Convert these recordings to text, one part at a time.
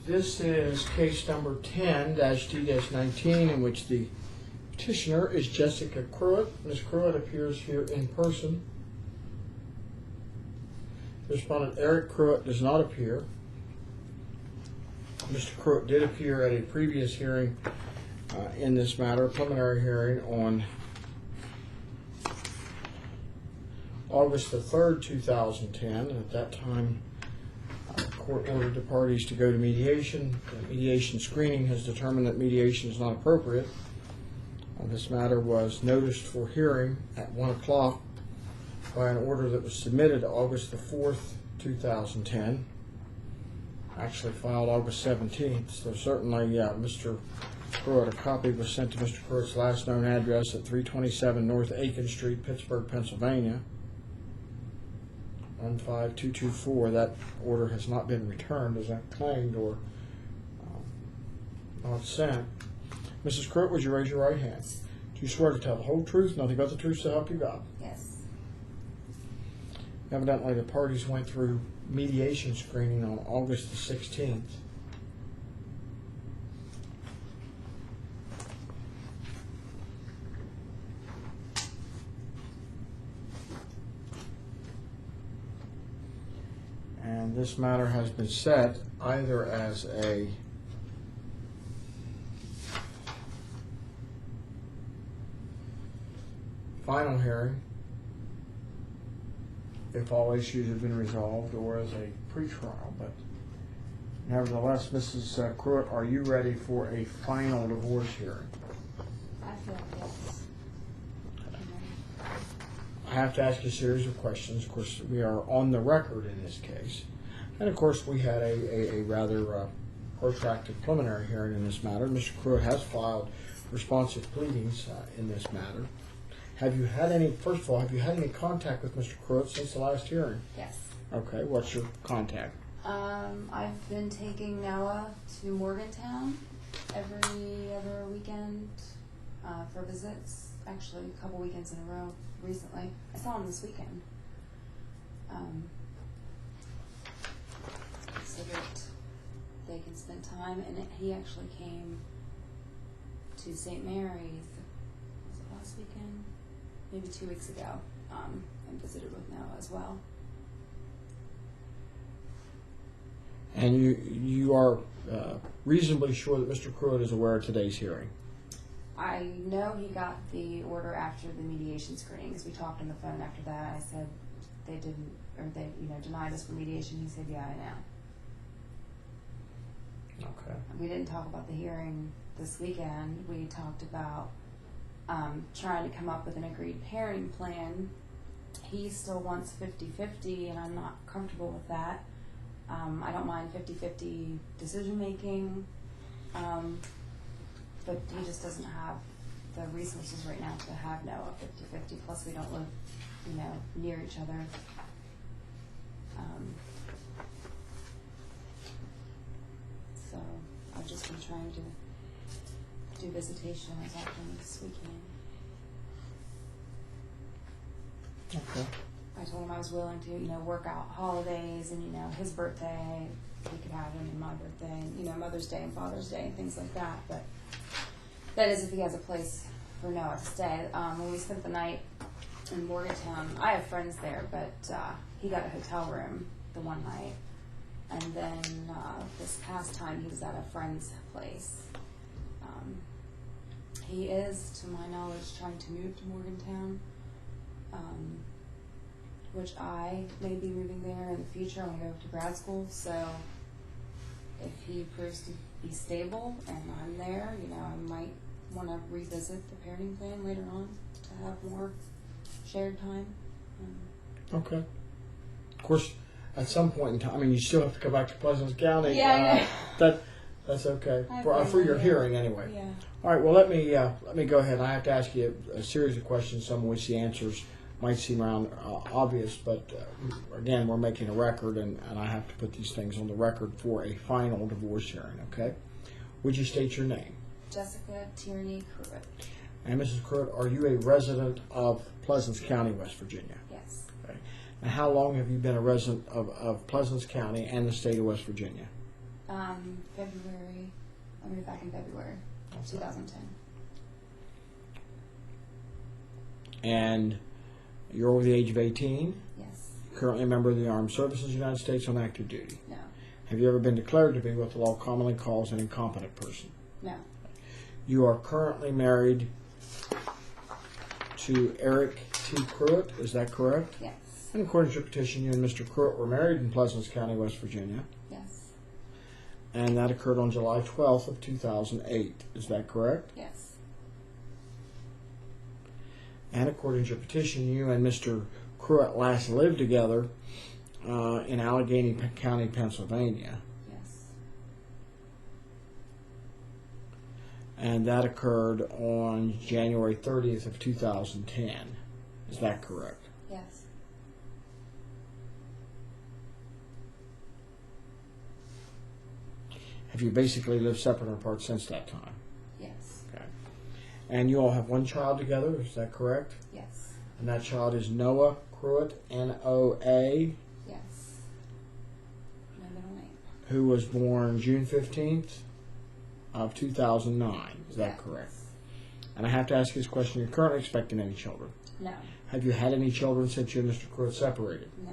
This is case number 10-D-19, in which the petitioner is Jessica Pruitt. Ms. Pruitt appears here in person. The respondent, Eric Pruitt, does not appear. Mr. Pruitt did appear at a previous hearing in this matter, a preliminary hearing on August the 3rd, 2010. At that time, the court ordered the parties to go to mediation. The mediation screening has determined that mediation is not appropriate. This matter was noticed for hearing at 1 o'clock by an order that was submitted August the 4th, 2010. Actually filed August 17th, so certainly, Mr. Pruitt, a copy was sent to Mr. Pruitt's last known address at 327 North Aiken Street, Pittsburgh, Pennsylvania, 15224. That order has not been returned as claimed or not sent. Mrs. Pruitt, would you raise your right hand? Do you swear to tell the whole truth, nothing but the truth, so help you God? Yes. Evidently, the parties went through mediation screening on August the 16th. And this matter has been set either as a final hearing, if all issues have been resolved, or as a pretrial. But nevertheless, Mrs. Pruitt, are you ready for a final divorce hearing? I feel yes. I have to ask you a series of questions. Of course, we are on the record in this case. And of course, we had a rather protracted preliminary hearing in this matter. Mr. Pruitt has filed responsive pleadings in this matter. Have you had any, first of all, have you had any contact with Mr. Pruitt since the last hearing? Yes. Okay, what's your contact? I've been taking Noah to Morgantown every other weekend for visits. Actually, a couple weekends in a row recently. I saw him this weekend. So that they can spend time. And he actually came to St. Mary's, was it last weekend? Maybe 2 weeks ago, and visited with Noah as well. And you are reasonably sure that Mr. Pruitt is aware of today's hearing? I know he got the order after the mediation screening, because we talked on the phone after that. I said they didn't, or they, denied us for mediation. He said, yeah, I know. Okay. We didn't talk about the hearing this weekend. We talked about trying to come up with an agreed parenting plan. He still wants 50-50, and I'm not comfortable with that. I don't mind 50-50 decision making, but he just doesn't have the resources right now to have Noah 50-50. Plus, we don't live, near each other. So I've just been trying to do visitation as often as we can. Okay. I told him I was willing to, work out holidays and, his birthday, he could have him and my birthday, and, Mother's Day and Father's Day and things like that. But that is if he has a place for Noah to stay. When we spent the night in Morgantown, I have friends there, but he got a hotel room the one night. And then this past time he was at a friend's place. He is, to my knowledge, trying to move to Morgantown, which I may be moving there in the future. I'm going to go to grad school, so if he proves to be stable and I'm there, I might want to revisit the parenting plan later on to have more shared time. Okay. Of course, at some point in time, you still have to go back to Pleasant County. Yeah, I know. That's okay. For your hearing, anyway. Yeah. All right. Well, let me go ahead. I have to ask you a series of questions, some of which the answers might seem around obvious, but again, we're making a record, and I have to put these things on the record for a final divorce hearing. Okay. Would you state your name? Jessica Tierney Pruitt. And Mrs. Pruitt, are you a resident of Pleasants County, West Virginia? Yes. Okay. And how long have you been a resident of Pleasants County and the state of West Virginia? February. I moved back in February 2010. And you're over the age of 18? Yes. Currently a member of the Armed Services of the United States on active duty? No. Have you ever been declared to be what the law commonly calls an incompetent person? No. You are currently married to Eric T. Pruitt, is that correct? Yes. And according to your petition, you and Mr. Pruitt were married in Pleasants County, West Virginia. Yes. And that occurred on July 12th of 2008, is that correct? Yes. And according to your petition, you and Mr. Pruitt last lived together in Allegheny County, Pennsylvania. Yes. And that occurred on January 30th of 2010. Is that correct? Yes. Have you basically lived separate and apart since that time? Yes. Okay. And you all have one child together, is that correct? Yes. And that child is Noah Pruitt, N-O-A, Yes. My middle name. who was born June 15th of 2009. Is that Yes. correct? And I have to ask you this question. You're currently expecting any children? No. Have you had any children since you and Mr. Pruitt separated? No.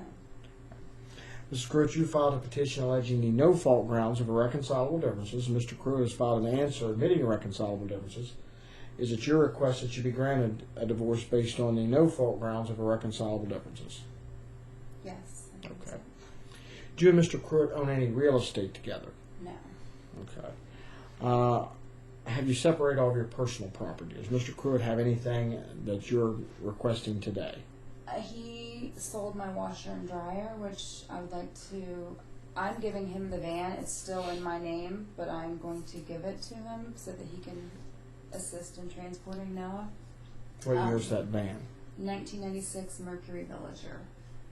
Mr. Pruitt, you filed a petition alleging the no-fault grounds of irreconcilable differences. Mr. Pruitt has filed an answer admitting irreconcilable differences. Is it your request that you be granted a divorce based on the no-fault grounds of irreconcilable differences? Yes. I think Okay. so. Do you and Mr. Pruitt own any real estate together? No. Okay. Have you separated all of your personal property? Does Mr. Pruitt have anything that you're requesting today? He sold my washer and dryer, which I would like to. I'm giving him the van. It's still in my name, but I'm going to give it to him so that he can assist in transporting Noah. What year's that van? 1996 Mercury Villager.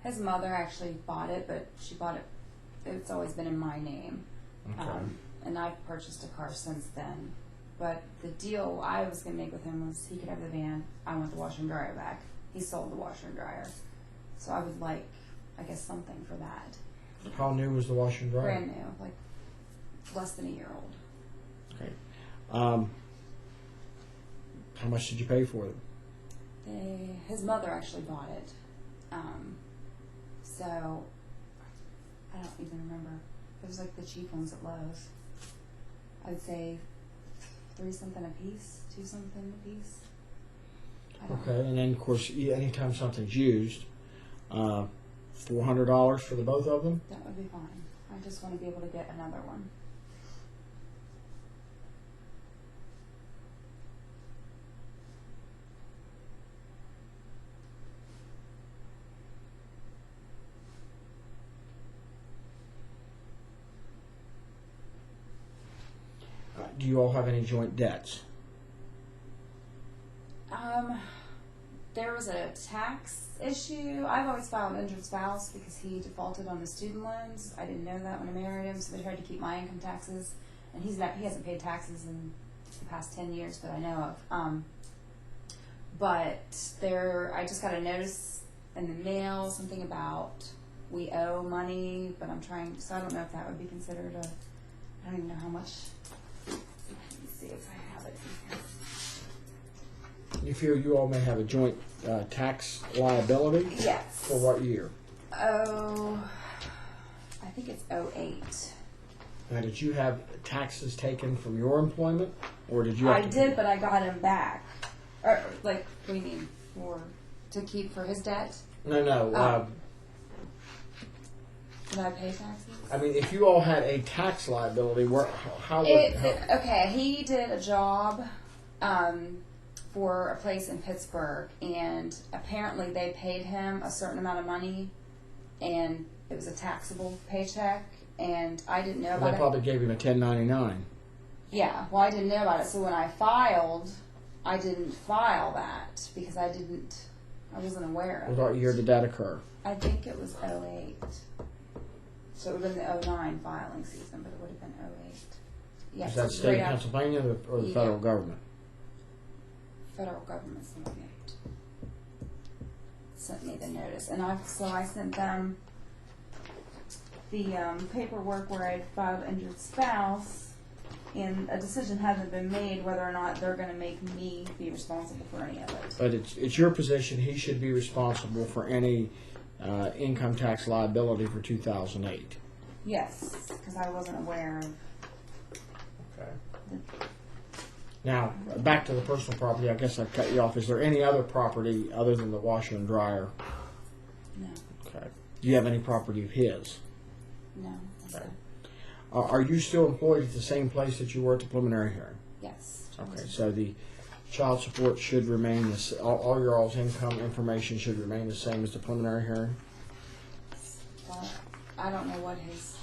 His mother actually bought it, but she bought it. It's always been in my name, Okay. and I've purchased a car since then. But the deal I was going to make with him was he could have the van. I want the washer and dryer back. He sold the washer and dryer, so I would like, I guess, something for that. How new was the washer and dryer? Brand new, like less than a year old. Okay. How much did you pay for it? His mother actually bought it, so I don't even remember. It was like the cheap ones at Lowe's. I'd say $3 something a piece, $2 something a piece. I don't know. Okay, and then of course, anytime something's used, $400 for the both of them. That would be fine. I just want to be able to get another one. Do you all have any joint debts? There was a tax issue. I've always filed injured spouse because he defaulted on the student loans. I didn't know that when I married him, so they tried to keep my income taxes, and he hasn't paid taxes in the past 10 years that I know of. But I just got a notice in the mail, something about we owe money, but so I don't know if that would be considered I don't even know how much. Let me see if I have it here. You feel you all may have a joint tax liability? Yes. For what year? I think it's 2008. Now, did you have taxes taken from your employment, or did you have I to did, but I got him back. Or, like, what do you mean? To keep for his debt? No. Did I pay taxes? I mean, if you all had a tax liability, how would... Okay, he did a job for a place in Pittsburgh, and apparently they paid him a certain amount of money, and it was a taxable paycheck, and I didn't know about They it. probably gave him a 1099. Yeah, well, I didn't know about it, so when I filed, I didn't file that because I wasn't aware of it. What year did that occur? I think it was 2008. So it would have been the 2009 filing season, but it would have been 2008. Yeah, Is so that state right of after Pennsylvania or the Yeah. federal government? federal government sent me the notice, and I sent them the paperwork where I filed injured spouse, and a decision hasn't been made whether or not they're going to make me be responsible for any of it. But it's your position he should be responsible for any income tax liability for 2008. Yes, because I wasn't aware of. Okay. Now, back to the personal property. I guess I cut you off. Is there any other property other than the washer and dryer? No. Okay. Do you have any property of his? No. Okay. Are you still employed at the same place that you were at the preliminary hearing? Yes. Okay, so the child support should remain all your all's income information should remain the same as the preliminary hearing? Well, I don't know what his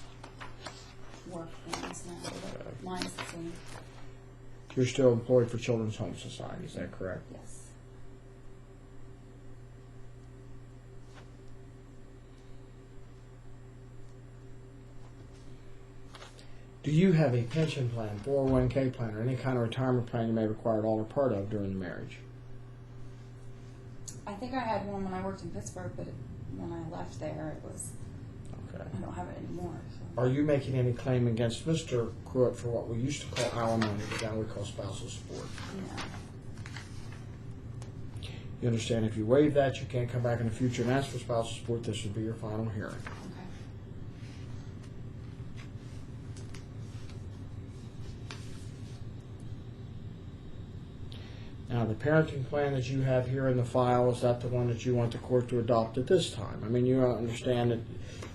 work is now, but mine's the same. You're still employed for Children's Home Society, is that correct? Yes. Do you have a pension plan, 401k plan, or any kind of retirement plan you may require all or part of during the marriage? I think I had one when I worked in Pittsburgh, but when I left there, it was. Okay. I don't have it anymore. So. Are you making any claim against Mr. Pruitt for what we used to call alimony, but now we call spousal support? No. You understand if you waive that, you can't come back in the future and ask for spousal support. This would be your final hearing. Okay. Now, the parenting plan that you have here in the file, is that the one that you want the court to adopt at this time? I mean, you understand that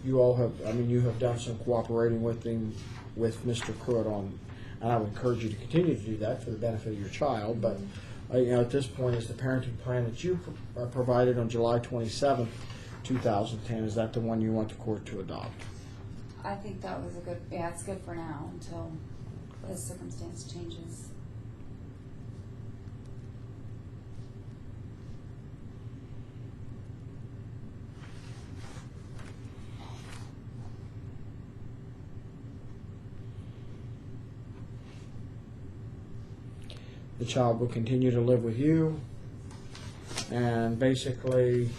you all have, you have done some cooperating with Mr. Pruitt on, and I would encourage you to continue to do that for the benefit of your child, but at this point, is the parenting plan that you provided on July 27th, 2010, is that the one you want the court to adopt? I think that was it's good for now until the circumstance changes. The child will continue to live with you, and basically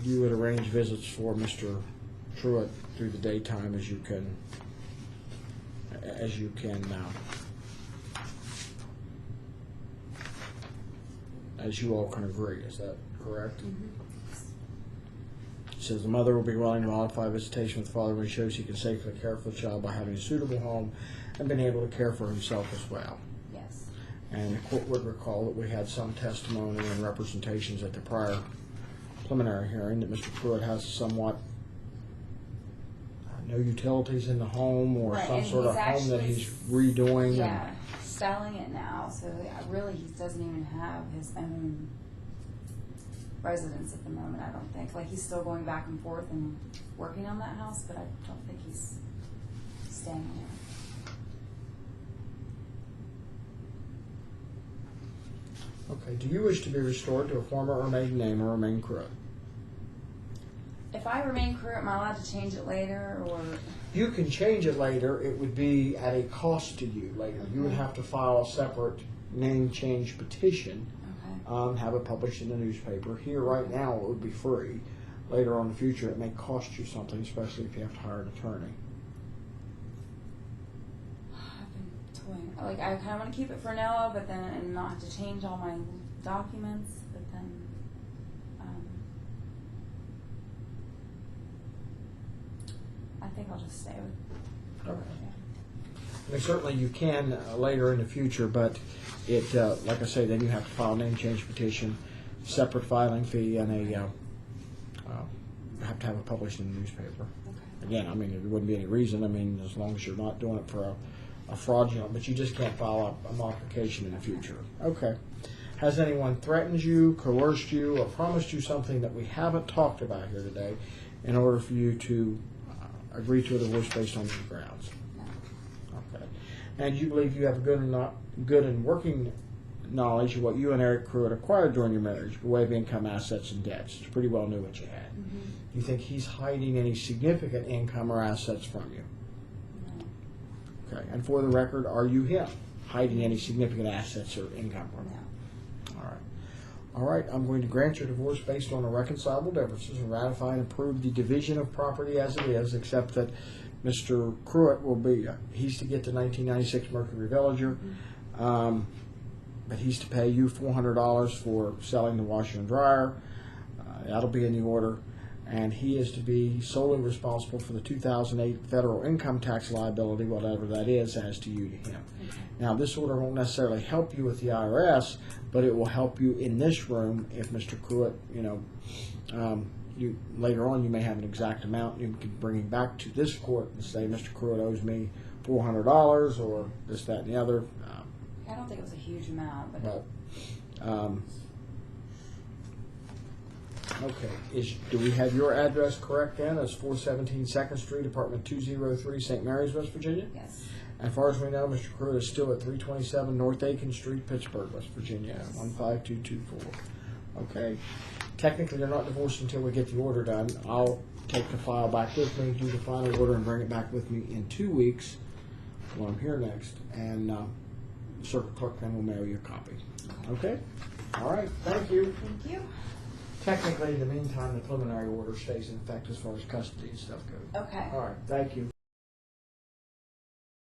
you would arrange visits for Mr. Pruitt through the daytime as you can as you all can agree. Is that correct? Mm-hmm. It says the mother will be willing to modify visitation with the father when he shows he can safely care for the child by having a suitable home and being able to care for himself as well. Yes. And the court would recall that we had some testimony and representations at the prior preliminary hearing that Mr. Pruitt has somewhat no utilities in the home or right, some sort of home that he's redoing. Yeah, selling it now, so really he doesn't even have his own residence at the moment, I don't think. Like, he's still going back and forth and working on that house, but I don't think he's staying there. Okay, do you wish to be restored to a former or maiden name or remain Pruitt? If I remain Pruitt, am I allowed to change it later, or? You can change it later. It would be at a cost to you later. You would have to file a separate name change petition, have it published in the newspaper. Here, right now, it would be free. Later on in the future, it may cost you something, especially if you have to hire an attorney. I've been toying. Like, I kind of want to keep it for now, but then and not have to change all my documents. But then, I think I'll just stay with. Okay. I mean, certainly you can later in the future, but it, like I say, then you have to file a name change petition, separate filing fee, and have to have it published in the newspaper. Okay. Again, I mean, there wouldn't be any reason. I mean, as long as you're not doing it for a fraudulent, but you just can't file a modification in the future. Okay. Has anyone threatened you, coerced you, or promised you something that we haven't talked about here today in order for you to agree to a divorce based on these grounds? No. Okay. And you believe you have good and working knowledge of what you and Eric Pruitt acquired during your marriage, by way of income, assets, and debts. You pretty well knew what you had. Mm-hmm. Do you think he's hiding any significant income or assets from you? No. Okay. And for the record, are you him hiding any significant assets or income from you? No. All right. All right, I'm going to grant your divorce based on irreconcilable differences and ratify and approve the division of property as it is, except that Mr. Pruitt will be, he's to get the 1996 Mercury Villager, but he's to pay you $400 for selling the washer and dryer. That'll be in the order. And he is to be solely responsible for the 2008 federal income tax liability, whatever that is, as to you to him. Now, this order won't necessarily help you with the IRS, but it will help you in this room if Mr. Pruitt, you later on you may have an exact amount. You can bring him back to this court and say, Mr. Pruitt owes me $400 or this, that, and the other. I don't think it was a huge amount, but okay. Do we have your address correct then? It's 417 2nd Street, Apartment 203, St. Mary's, West Virginia? yes. As far as we know, Mr. Pruitt is still at 327 North Aiken Street, Pittsburgh, West Virginia, 15224. Okay. Technically, they're not divorced until we get the order done. I'll take the file back with me, do the final order, and bring it back with me in 2 weeks when I'm here next. And Circuit Clerk then will mail you a copy. Okay? All right. Thank you. Thank you. Technically, in the meantime, the preliminary order stays in effect as far as custody and stuff goes. Okay. All right. Thank you.